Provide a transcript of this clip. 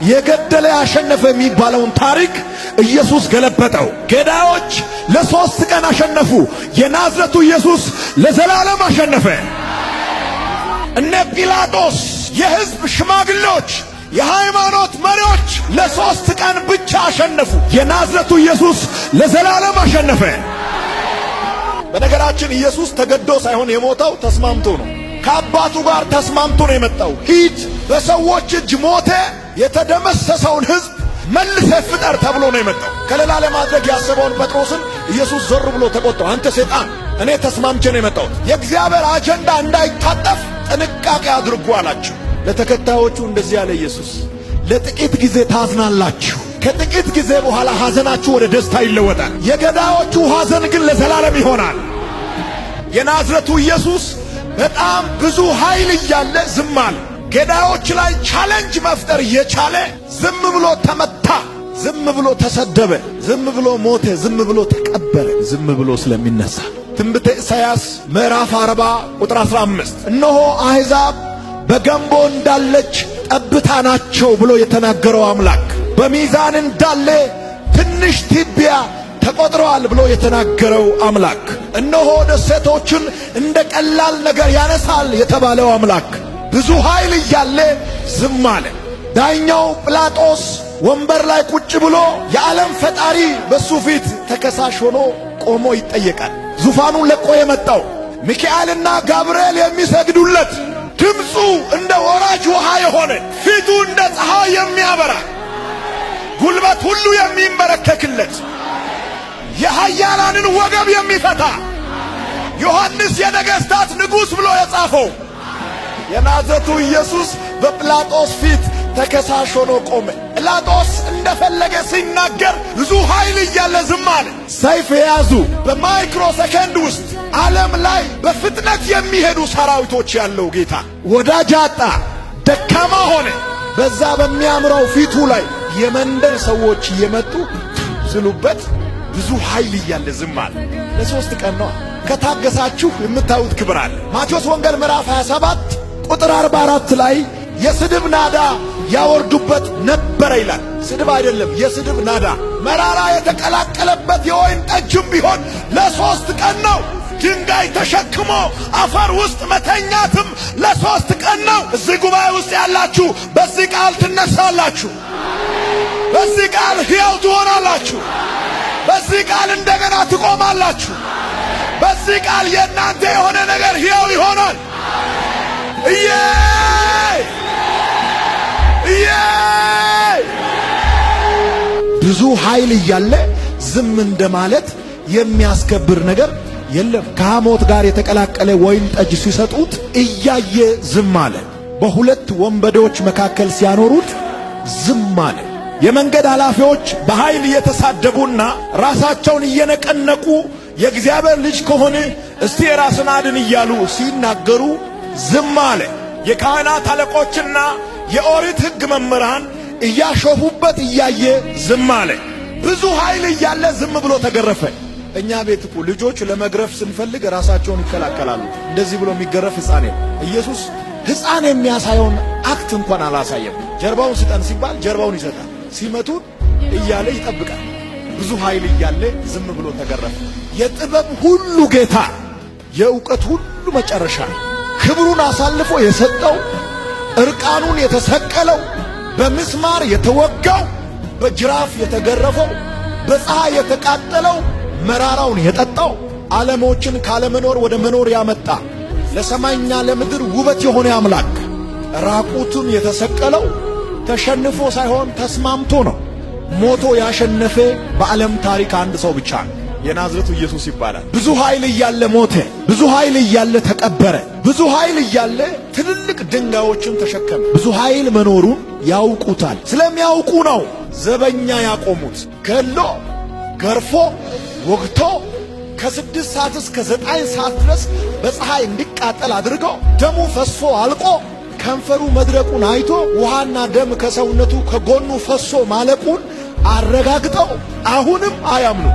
የገደለ ያሸነፈ የሚባለውን ታሪክ ኢየሱስ ገለበጠው። ገዳዮች ለ3 ቀን አሸነፉ። የናዝሬቱ ኢየሱስ ለዘላለም አሸነፈ። እነ ጲላጦስ፣ የሕዝብ ሽማግሌዎች፣ የሃይማኖት መሪዎች ለ3 ቀን ብቻ አሸነፉ። የናዝሬቱ ኢየሱስ ለዘላለም አሸነፈ። በነገራችን ኢየሱስ ተገዶ ሳይሆን የሞተው ተስማምቶ ነው። ከአባቱ ጋር ተስማምቶ ነው የመጣው። ሂድ በሰዎች እጅ ሞተ የተደመሰሰውን ሕዝብ መልሰ ፍጠር ተብሎ ነው የመጣው። ከሌላ ለማድረግ ያሰበውን ጴጥሮስን ኢየሱስ ዞር ብሎ ተቆጣው። አንተ ሰይጣን፣ እኔ ተስማምቼ ነው የመጣሁት፣ የእግዚአብሔር አጀንዳ እንዳይታጠፍ ጥንቃቄ አድርጉ አላቸው። ለተከታዮቹ እንደዚህ ያለ ኢየሱስ፣ ለጥቂት ጊዜ ታዝናላችሁ፣ ከጥቂት ጊዜ በኋላ ሐዘናችሁ ወደ ደስታ ይለወጣል። የገዳዮቹ ሐዘን ግን ለዘላለም ይሆናል። የናዝሬቱ ኢየሱስ በጣም ብዙ ኃይል እያለ ዝም አለ። ገዳዮች ላይ ቻሌንጅ መፍጠር እየቻለ ዝም ብሎ ተመታ፣ ዝም ብሎ ተሰደበ፣ ዝም ብሎ ሞተ፣ ዝም ብሎ ተቀበረ። ዝም ብሎ ስለሚነሳ ትንቢተ ኢሳይያስ ምዕራፍ 40 ቁጥር 15 እነሆ አሕዛብ በገንቦ እንዳለች ጠብታ ናቸው ብሎ የተናገረው አምላክ በሚዛን እንዳለ ትንሽ ትቢያ ተቆጥረዋል ብሎ የተናገረው አምላክ እነሆ ደሴቶችን እንደ ቀላል ነገር ያነሳል የተባለው አምላክ ብዙ ኃይል እያለ ዝም አለ። ዳኛው ጲላጦስ ወንበር ላይ ቁጭ ብሎ የዓለም ፈጣሪ በሱ ፊት ተከሳሽ ሆኖ ቆሞ ይጠየቃል። ዙፋኑን ለቆ የመጣው ሚካኤልና ጋብርኤል የሚሰግዱለት፣ ድምፁ እንደ ወራጅ ውሃ የሆነ፣ ፊቱ እንደ ፀሐይ የሚያበራ፣ ጉልበት ሁሉ የሚንበረከክለት፣ የኃያላንን ወገብ የሚፈታ ዮሐንስ የነገሥታት ንጉሥ ብሎ የጻፈው የናዝሬቱ ኢየሱስ በጲላጦስ ፊት ተከሳሽ ሆኖ ቆመ። ጲላጦስ እንደፈለገ ሲናገር ብዙ ኃይል እያለ ዝም አለ። ሰይፍ የያዙ በማይክሮ ሰከንድ ውስጥ ዓለም ላይ በፍጥነት የሚሄዱ ሰራዊቶች ያለው ጌታ ወዳጅ አጣ፣ ደካማ ሆነ። በዛ በሚያምረው ፊቱ ላይ የመንደር ሰዎች እየመጡ ስሉበት ብዙ ኃይል እያለ ዝም አለ። ለ3 ቀን ነው። ከታገሳችሁ የምታዩት ክብር አለ። ማቴዎስ ወንጌል ምዕራፍ 27 ቁጥር 44 ላይ የስድብ ናዳ ያወርዱበት ነበረ ይላል። ስድብ አይደለም፣ የስድብ ናዳ መራራ የተቀላቀለበት የወይን ጠጅም ቢሆን ለ3 ቀን ነው። ድንጋይ ተሸክሞ አፈር ውስጥ መተኛትም ለ3 ቀን ነው። እዚህ ጉባኤ ውስጥ ያላችሁ በዚህ ቃል ትነሳላችሁ። በዚህ ቃል ሕያው ትሆናላችሁ። በዚህ ቃል እንደገና ትቆማላችሁ። በዚህ ቃል የእናንተ የሆነ ነገር ሕያው ይሆናል። ብዙ ኃይል እያለ ዝም እንደማለት የሚያስከብር ነገር የለም። ከሐሞት ጋር የተቀላቀለ ወይን ጠጅ ሲሰጡት እያየ ዝም አለ። በሁለት ወንበዴዎች መካከል ሲያኖሩት ዝም አለ። የመንገድ ኃላፊዎች በኃይል እየተሳደቡና ራሳቸውን እየነቀነቁ የእግዚአብሔር ልጅ ከሆነ እስቲ የራስን አድን እያሉ ሲናገሩ ዝም አለ። የካህናት አለቆችና የኦሪት ሕግ መምህራን እያሾፉበት እያየ ዝም አለ። ብዙ ኃይል እያለ ዝም ብሎ ተገረፈ። እኛ ቤት እኮ ልጆች ለመግረፍ ስንፈልግ ራሳቸውን ይከላከላሉ። እንደዚህ ብሎ የሚገረፍ ሕፃን የለም። ኢየሱስ ሕፃን የሚያሳየውን አክት እንኳን አላሳየም። ጀርባውን ስጠን ሲባል ጀርባውን ይሰጣል። ሲመቱን እያለ ይጠብቃል። ብዙ ኃይል እያለ ዝም ብሎ ተገረፈ። የጥበብ ሁሉ ጌታ፣ የእውቀት ሁሉ መጨረሻ፣ ክብሩን አሳልፎ የሰጠው፣ እርቃኑን የተሰቀለው፣ በምስማር የተወጋው፣ በጅራፍ የተገረፈው፣ በፀሐይ የተቃጠለው፣ መራራውን የጠጣው፣ ዓለሞችን ካለመኖር ወደ መኖር ያመጣ፣ ለሰማይና ለምድር ውበት የሆነ አምላክ ራቁቱን የተሰቀለው ተሸንፎ ሳይሆን ተስማምቶ ነው። ሞቶ ያሸነፈ በዓለም ታሪክ አንድ ሰው ብቻ ነው። የናዝሬቱ ኢየሱስ ይባላል። ብዙ ኃይል እያለ ሞተ። ብዙ ኃይል እያለ ተቀበረ። ብዙ ኃይል እያለ ትልልቅ ድንጋዮችን ተሸከመ። ብዙ ኃይል መኖሩን ያውቁታል። ስለሚያውቁ ነው ዘበኛ ያቆሙት። ገሎ ገርፎ ወግቶ ከ6 ሰዓት እስከ 9 ሰዓት ድረስ በፀሐይ እንዲቃጠል አድርገው ደሙ ፈሶ አልቆ ከንፈሩ መድረቁን አይቶ ውሃና ደም ከሰውነቱ ከጎኑ ፈሶ ማለቁን አረጋግጠው አሁንም አያምኑ።